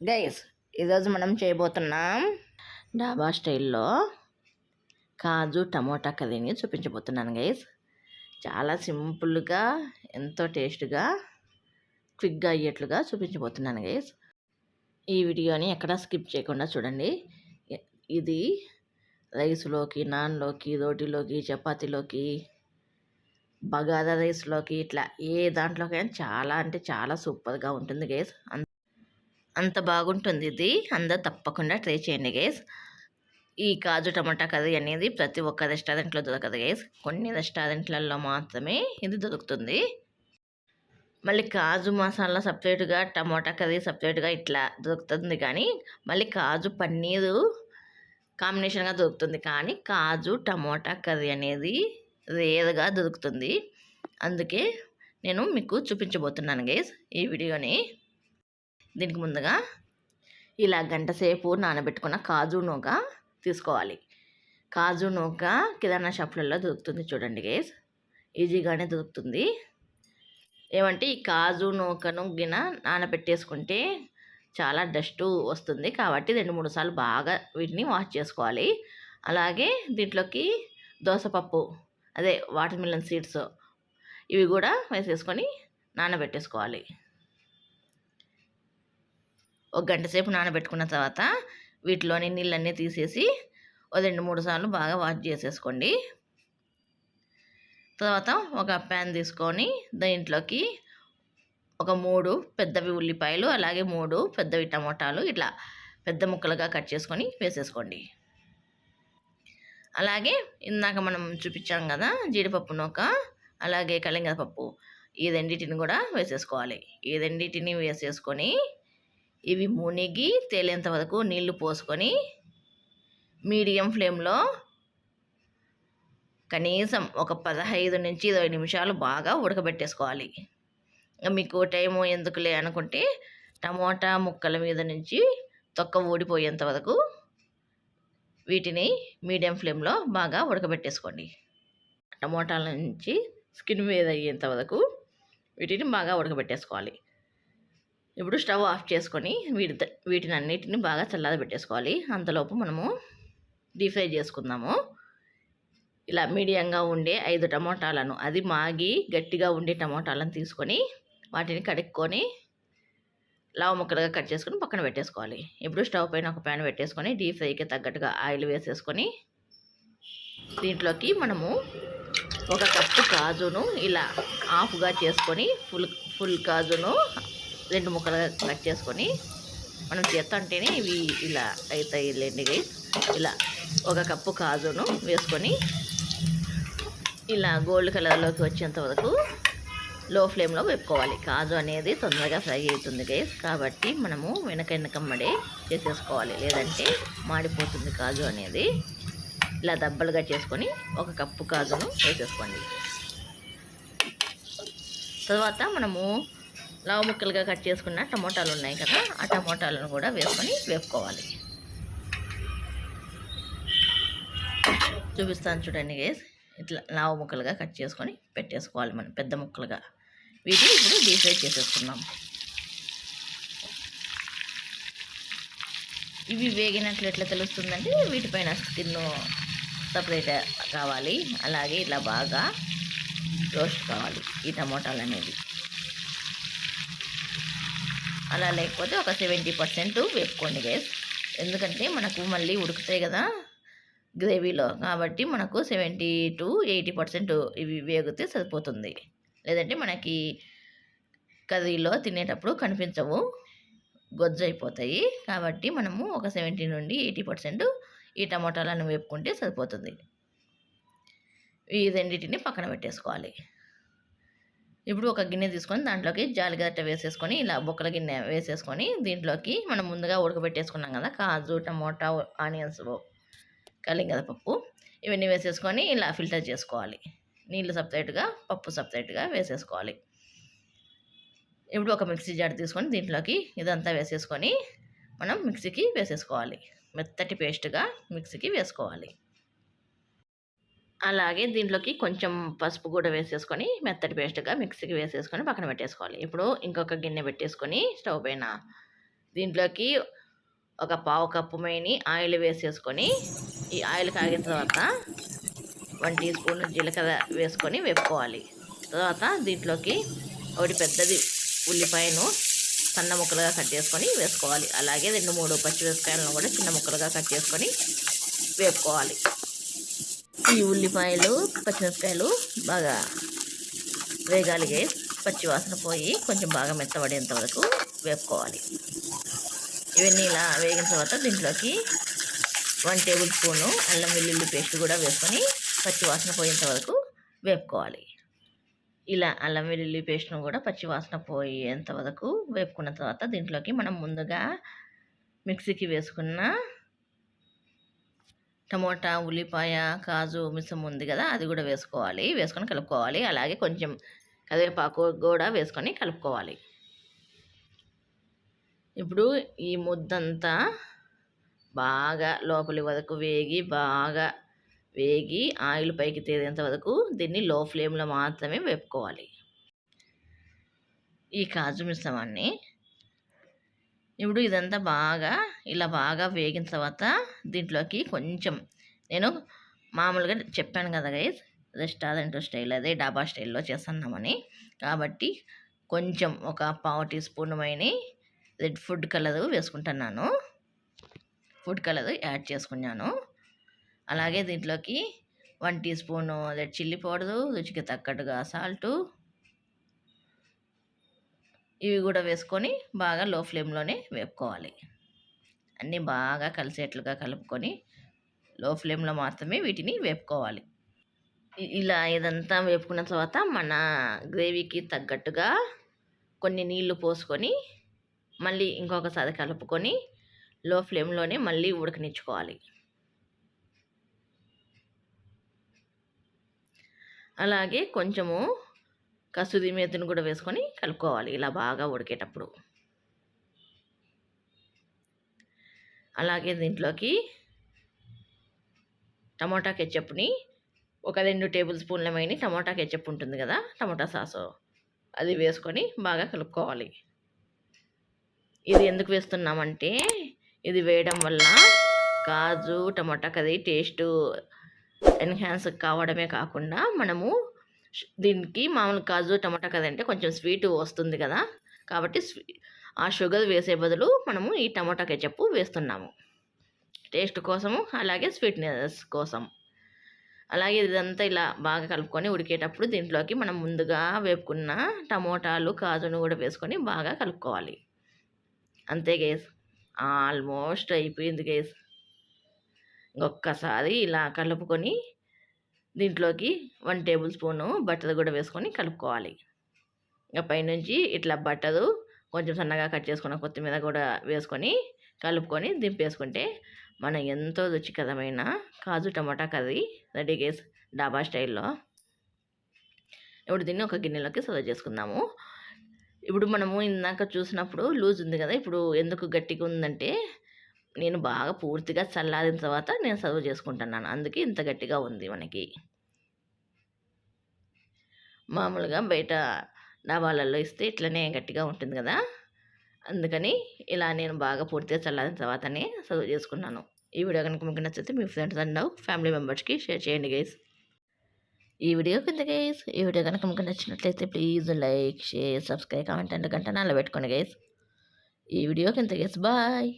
Guys, ఈరోజు మనం చేయబోతున్నాం డాబా స్టైల్లో కాజు టమోటా కర్రీని చూపించబోతున్నాను గైస్. చాలా సింపుల్గా, ఎంతో టేస్ట్గా, క్విక్గా అయ్యేట్లుగా చూపించబోతున్నాను గైస్. ఈ వీడియోని ఎక్కడా స్కిప్ చేయకుండా చూడండి. ఇది రైస్లోకి, నాన్లోకి, రోటీలోకి, చపాతీలోకి, బగారా రైస్లోకి, ఇట్లా ఏ దాంట్లోకైనా చాలా అంటే చాలా సూపర్గా ఉంటుంది గైస్. అంత బాగుంటుంది ఇది. అందరూ తప్పకుండా ట్రై చేయండి గైస్. ఈ కాజు టమాటా కర్రీ అనేది ప్రతి ఒక్క రెస్టారెంట్లో దొరకదు గైస్. కొన్ని రెస్టారెంట్లలో మాత్రమే ఇది దొరుకుతుంది. మళ్ళీ కాజు మసాలా సపరేట్గా, టమాటా కర్రీ సపరేట్గా ఇట్లా దొరుకుతుంది. కానీ మళ్ళీ కాజు పన్నీరు కాంబినేషన్గా దొరుకుతుంది. కానీ కాజు టమాటా కర్రీ అనేది రేర్గా దొరుకుతుంది. అందుకే నేను మీకు చూపించబోతున్నాను గైస్ ఈ వీడియోని. దీనికి ముందుగా ఇలా గంట సేపు నానబెట్టుకున్న కాజు నూక తీసుకోవాలి. కాజు నూక కిరాణా షాపులలో దొరుకుతుంది చూడండి గైస్, ఈజీగానే దొరుకుతుంది. ఏమంటే ఈ కాజు నూకను నానబెట్టేసుకుంటే చాలా డస్ట్ వస్తుంది. కాబట్టి 2-3 సార్లు బాగా వీటిని వాష్ చేసుకోవాలి. అలాగే దీంట్లోకి దోసపప్పు, అదే వాటర్ మిలన్ సీడ్స్, ఇవి కూడా వేసేసుకొని నానబెట్టేసుకోవాలి. ఒక గంట సేపు నానబెట్టుకున్న తర్వాత వీటిలోని నీళ్ళన్నీ తీసేసి 2-3 సార్లు బాగా వాష్ చేసేసుకోండి. తర్వాత ఒక ప్యాన్ తీసుకొని దీంట్లోకి ఒక 3 పెద్దవి ఉల్లిపాయలు, అలాగే 3 పెద్దవి టమోటాలు ఇట్లా పెద్ద ముక్కలుగా కట్ చేసుకొని వేసేసుకోండి. అలాగే ఇందాక మనం చూపించాం కదా జీడిపప్పు నూక, అలాగే కలింగరపప్పు, ఈ రెండింటిని కూడా వేసేసుకోవాలి. ఈ రెండింటిని వేసేసుకొని ఇవి మునిగి తేలేంత వరకు నీళ్లు పోసుకొని మీడియం ఫ్లేమ్లో కనీసం ఒక 15 నుంచి 20 నిమిషాలు బాగా ఉడకబెట్టేసుకోవాలి. మీకు టైము ఎందుకులే అనుకుంటే టమోటా ముక్కల మీద నుంచి తొక్క ఊడిపోయేంత వరకు వీటిని మీడియం ఫ్లేమ్లో బాగా ఉడకబెట్టేసుకోండి. టమోటాల నుంచి స్కిన్ మీద అయ్యేంత వరకు వీటిని బాగా ఉడకబెట్టేసుకోవాలి. ఇప్పుడు స్టవ్ ఆఫ్ చేసుకొని వీటిని అన్నిటిని బాగా చల్లారబెట్టేసుకోవాలి. అంతలోపు మనము డీప్ ఫ్రై చేసుకుందాము. ఇలా మీడియంగా ఉండే 5 టమోటాలను, అది మాగి గట్టిగా ఉండే టమోటాలను తీసుకొని వాటిని కడుక్కొని లావు ముక్కలుగా కట్ చేసుకొని పక్కన పెట్టేసుకోవాలి. ఇప్పుడు స్టవ్ పైన ఒక ప్యాన్ పెట్టేసుకొని డీప్ ఫ్రైకి తగ్గట్టుగా ఆయిల్ వేసేసుకొని దీంట్లోకి మనము 1 కప్పు కాజును ఇలా హాఫ్గా చేసుకొని ఫుల్ కాజును 2 ముక్కలుగా కట్ చేసుకొని మనం చేస్తుంటేనే ఇవి ఇలా అవుతాయి లేండి గైస్. ఇలా 1 కప్పు కాజును వేసుకొని ఇలా గోల్డ్ కలర్లోకి వచ్చేంత వరకు లో ఫ్లేమ్లో వేపుకోవాలి. కాజు అనేది తొందరగా ఫ్రై అవుతుంది గైస్, కాబట్టి మనము వెనకమ్మడే చేసేసుకోవాలి, లేదంటే మాడిపోతుంది కాజు అనేది. ఇలా దబ్బలుగా చేసుకొని 1 కప్పు కాజును వేసేసుకోండి. తర్వాత మనము లావు ముక్కలుగా కట్ చేసుకున్న టమోటాలు ఉన్నాయి కదా, ఆ టమోటాలను కూడా వేసుకొని వేపుకోవాలి. చూపిస్తాను చూడండి గైస్. ఇట్లా లావు ముక్కలుగా కట్ చేసుకొని పెట్టేసుకోవాలి మనం పెద్ద ముక్కలుగా. వీటిని ఇప్పుడు డీప్ ఫ్రై చేసేసుకున్నాం. ఇవి వేగినట్లు ఎట్లా తెలుస్తుందంటే వీటిపైన స్కిన్ సపరేట్ కావాలి, అలాగే ఇలా బాగా రోస్ట్ కావాలి ఈ టమోటాలు అనేది. అలా లేకపోతే ఒక 70% వేపుకోండి గైస్, ఎందుకంటే మనకు మళ్ళీ ఉడుకుతాయి కదా గ్రేవీలో, కాబట్టి మనకు 70 to 80% ఇవి వేగితే సరిపోతుంది. లేదంటే మనకి కర్రీలో తినేటప్పుడు కనిపించవు, గొజ్జు అయిపోతాయి. కాబట్టి మనము ఒక 70 నుండి 80% ఈ టమాటాలను వేపుకుంటే సరిపోతుంది. ఈ రెండింటిని పక్కన పెట్టేసుకోవాలి. ఇప్పుడు ఒక గిన్నె తీసుకొని దాంట్లోకి జాలిగడ్డ వేసేసుకొని ఇలా బొక్కల గిన్నె వేసేసుకొని దీంట్లోకి మనం ముందుగా ఉడకబెట్టేసుకున్నాం కదా కాజు, టమోటా, ఆనియన్స్, కలింగరపప్పు, ఇవన్నీ వేసేసుకొని ఇలా ఫిల్టర్ చేసుకోవాలి. నీళ్ళు సపరేట్గా, పప్పు సపరేట్గా వేసేసుకోవాలి. ఇప్పుడు ఒక మిక్సీ జార్ తీసుకొని దీంట్లోకి ఇదంతా వేసేసుకొని మనం మిక్సీకి వేసేసుకోవాలి. మెత్తటి పేస్ట్గా మిక్సీకి వేసుకోవాలి. అలాగే దీంట్లోకి కొంచెం పసుపు కూడా వేసేసుకొని మెత్తటి పేస్ట్గా మిక్సీకి వేసేసుకొని పక్కన పెట్టేసుకోవాలి. ఇప్పుడు ఇంకొక గిన్నె పెట్టేసుకొని స్టవ్ పైన దీంట్లోకి ఒక పావు కప్పు మైని ఆయిల్ వేసేసుకొని ఈ ఆయిల్ కాగిన తర్వాత 1 టీ స్పూన్ జీలకర్ర వేసుకొని వేపుకోవాలి. తర్వాత దీంట్లోకి ఒకటి పెద్దది ఉల్లిపాయను సన్న ముక్కలుగా కట్ చేసుకొని వేసుకోవాలి. అలాగే 2-3 పచ్చిమిరపకాయలను కూడా చిన్న ముక్కలుగా కట్ చేసుకొని వేపుకోవాలి. ఈ ఉల్లిపాయలు పచ్చిమిరపకాయలు బాగా వేగాలి గైస్. పచ్చి వాసన పోయి కొంచెం బాగా మెత్తబడేంత వరకు వేపుకోవాలి. ఇవన్నీ ఇలా వేగిన తర్వాత దీంట్లోకి 1 టేబుల్ స్పూను అల్లం వెల్లుల్లి పేస్ట్ కూడా వేసుకొని పచ్చి వాసన పోయేంత వరకు వేపుకోవాలి. ఇలా అల్లం వెల్లుల్లి పేస్ట్ను కూడా పచ్చి వాసన పోయేంత వరకు వేపుకున్న తర్వాత దీంట్లోకి మనం ముందుగా మిక్సీకి వేసుకున్న టమోటా, ఉల్లిపాయ, కాజు మిశ్రమం ఉంది కదా, అది కూడా వేసుకోవాలి. వేసుకొని కలుపుకోవాలి. అలాగే కొంచెం కరివేపాకు కూడా వేసుకొని కలుపుకోవాలి. ఇప్పుడు ఈ ముద్దంతా బాగా లోపలి వరకు వేగి ఆయిల్ పైకి తేలేంత వరకు దీన్ని లో ఫ్లేమ్లో మాత్రమే వేపుకోవాలి. ఈ కాజు మిశ్రమాన్ని ఇప్పుడు ఇదంతా బాగా వేగిన తర్వాత దీంట్లోకి కొంచెం నేను మామూలుగా చెప్పాను కదా గైస్, రెస్టారెంట్ స్టైల్ అదే డాబా స్టైల్లో చేస్తున్నామని, కాబట్టి కొంచెం ఒక పావు టీ స్పూన్ మైని రెడ్ ఫుడ్ కలర్ వేసుకుంటున్నాను. ఫుడ్ కలర్ యాడ్ చేసుకున్నాను. అలాగే దీంట్లోకి 1 teaspoon red chilli powder, రుచికి తగ్గట్టుగా సాల్టు, ఇవి కూడా వేసుకొని బాగా లో ఫ్లేమ్లోనే వేపుకోవాలి. అన్నీ బాగా కలిసేట్లుగా కలుపుకొని లో ఫ్లేమ్లో మాత్రమే వీటిని వేపుకోవాలి. ఇలా ఇదంతా వేపుకున్న తర్వాత మన గ్రేవీకి తగ్గట్టుగా కొన్ని నీళ్లు పోసుకొని మళ్ళీ ఇంకొకసారి కలుపుకొని లో ఫ్లేమ్లోనే మళ్ళీ ఉడకనిచ్చుకోవాలి. అలాగే కొంచెము కసూరి మేతిని కూడా వేసుకొని కలుపుకోవాలి ఇలా బాగా ఉడికేటప్పుడు. అలాగే దీంట్లోకి టమోటా కెచప్ని ఒక 2 టేబుల్ స్పూన్ల మైని టమోటా కెచప్ ఉంటుంది కదా, టమోటా సాసు, అది వేసుకొని బాగా కలుపుకోవాలి. ఇది ఎందుకు వేస్తున్నామంటే ఇది వేయడం వల్ల కాజు టమోటా కర్రీ టేస్ట్ ఎన్హాన్స్ కావడమే కాకుండా మనము దీనికి మామూలు కాజు టమాటా కర్రీ అంటే కొంచెం స్వీట్ వస్తుంది కదా, కాబట్టి ఆ షుగర్ వేసే బదులు మనము ఈ టమాటా కెచప్ వేస్తున్నాము టేస్ట్ కోసము, అలాగే స్వీట్నెస్ కోసం. అలాగే ఇదంతా ఇలా బాగా కలుపుకొని ఉడికేటప్పుడు దీంట్లోకి మనం ముందుగా వేపుకున్న టమోటాలు కాజును కూడా వేసుకొని బాగా కలుపుకోవాలి. అంతే గైస్, ఆల్మోస్ట్ అయిపోయింది గైస్. ఇంకొక్కసారి ఇలా కలుపుకొని దీంట్లోకి 1 టేబుల్ స్పూను బటర్ కూడా వేసుకొని కలుపుకోవాలి. ఇంకా పైనుంచి ఇట్లా బటరు కొంచెం సన్నగా కట్ చేసుకున్న కొత్తిమీర కూడా వేసుకొని కలుపుకొని దింపేసుకుంటే మన ఎంతో రుచికరమైన కాజు టమాటా కర్రీ రెడీ గైస్, డాబా స్టైల్లో. ఇప్పుడు దీన్ని ఒక గిన్నెలోకి సర్వ్ చేసుకుందాము. ఇప్పుడు మనము ఇందాక చూసినప్పుడు లూజ్ ఉంది కదా, ఇప్పుడు ఎందుకు గట్టిగా ఉందంటే నేను బాగా పూర్తిగా చల్లారిన తర్వాత నేను సర్వ్ చేసుకుంటున్నాను, అందుకే ఇంత గట్టిగా ఉంది. మనకి మామూలుగా బయట డాబాలలో ఇస్తే ఇట్లనే గట్టిగా ఉంటుంది కదా, అందుకని ఇలా నేను బాగా పూర్తిగా చల్లారిన తర్వాతనే సర్వ్ చేసుకున్నాను. ఈ వీడియో కనుక మీకు నచ్చితే మీ ఫ్రెండ్స్ అండ్ ఫ్యామిలీ మెంబర్స్కి షేర్ చేయండి గైస్. ఈ వీడియో కనుక మీకు నచ్చినట్లయితే please like, share, subscribe, comment and గంట నాలో పెట్టుకోండి గైస్. ఈ వీడియో కింద గైస్, బాయ్.